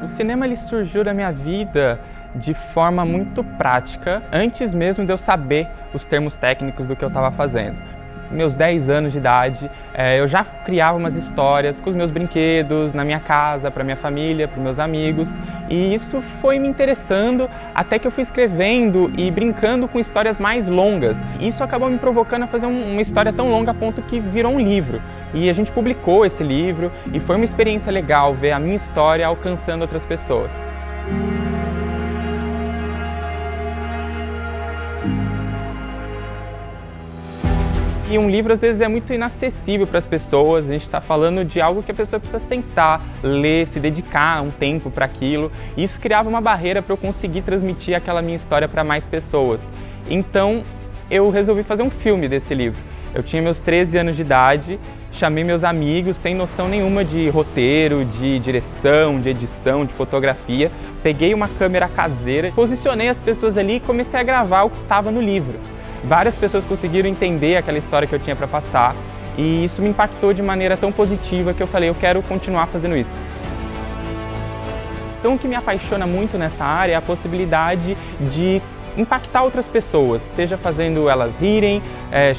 O cinema ele surgiu na minha vida de forma muito prática, antes mesmo de eu saber os termos técnicos do que eu estava fazendo. Meus 10 anos de idade, eu já criava umas histórias com os meus brinquedos, na minha casa, para minha família, para meus amigos, e isso foi me interessando até que eu fui escrevendo e brincando com histórias mais longas. Isso acabou me provocando a fazer uma história tão longa a ponto que virou um livro. E a gente publicou esse livro e foi uma experiência legal ver a minha história alcançando outras pessoas. E um livro às vezes é muito inacessível para as pessoas, a gente está falando de algo que a pessoa precisa sentar, ler, se dedicar um tempo para aquilo. E isso criava uma barreira para eu conseguir transmitir aquela minha história para mais pessoas. Então eu resolvi fazer um filme desse livro. Eu tinha meus 13 anos de idade, chamei meus amigos sem noção nenhuma de roteiro, de direção, de edição, de fotografia. Peguei uma câmera caseira, posicionei as pessoas ali e comecei a gravar o que estava no livro. Várias pessoas conseguiram entender aquela história que eu tinha para passar e isso me impactou de maneira tão positiva que eu falei, eu quero continuar fazendo isso. Então o que me apaixona muito nessa área é a possibilidade de impactar outras pessoas, seja fazendo elas rirem,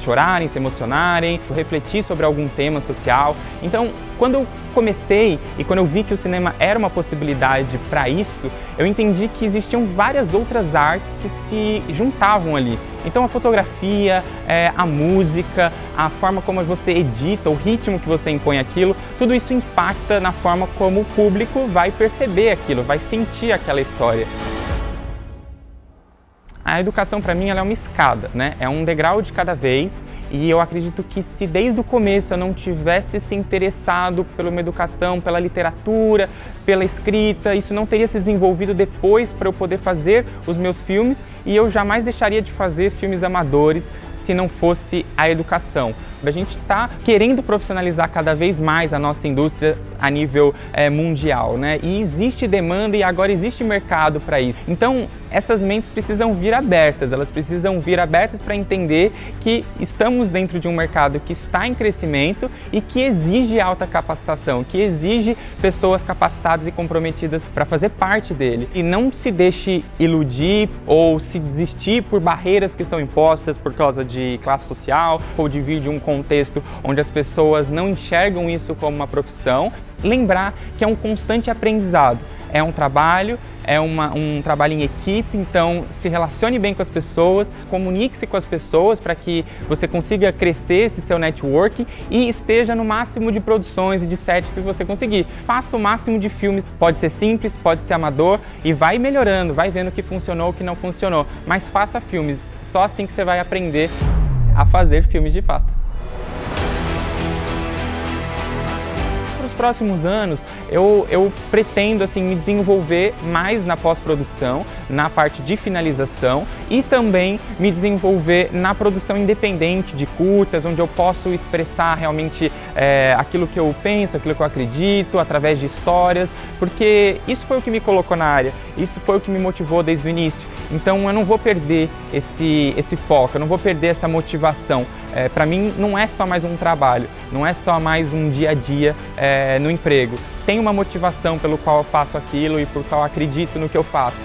chorarem, se emocionarem, refletir sobre algum tema social. Então, quando eu comecei e quando eu vi que o cinema era uma possibilidade para isso, eu entendi que existiam várias outras artes que se juntavam ali. Então a fotografia, a música, a forma como você edita, o ritmo que você impõe aquilo, tudo isso impacta na forma como o público vai perceber aquilo, vai sentir aquela história. A educação para mim ela é uma escada, né? É um degrau de cada vez e eu acredito que se desde o começo eu não tivesse se interessado pela uma educação, pela literatura, pela escrita, isso não teria se desenvolvido depois para eu poder fazer os meus filmes e eu jamais deixaria de fazer filmes amadores se não fosse a educação. A gente está querendo profissionalizar cada vez mais a nossa indústria a nível mundial, né? E existe demanda e agora existe mercado para isso. Então, essas mentes precisam vir abertas, elas precisam vir abertas para entender que estamos dentro de um mercado que está em crescimento e que exige alta capacitação, que exige pessoas capacitadas e comprometidas para fazer parte dele. E não se deixe iludir ou se desistir por barreiras que são impostas por causa de classe social ou de vir de um contexto onde as pessoas não enxergam isso como uma profissão. Lembrar que é um constante aprendizado, é um trabalho, um trabalho em equipe, então se relacione bem com as pessoas, comunique-se com as pessoas para que você consiga crescer esse seu network e esteja no máximo de produções e de sets que você conseguir. Faça o máximo de filmes, pode ser simples, pode ser amador e vai melhorando, vai vendo o que funcionou, o que não funcionou, mas faça filmes, só assim que você vai aprender a fazer filmes de fato. Nos próximos anos, eu pretendo assim, me desenvolver mais na pós-produção, na parte de finalização e também me desenvolver na produção independente de curtas, onde eu posso expressar realmente aquilo que eu penso, aquilo que eu acredito, através de histórias, porque isso foi o que me colocou na área, isso foi o que me motivou desde o início. Então eu não vou perder esse foco, eu não vou perder essa motivação. Para mim não é só mais um trabalho, não é só mais um dia a dia no emprego. Tem uma motivação pelo qual eu faço aquilo e por qual eu acredito no que eu faço.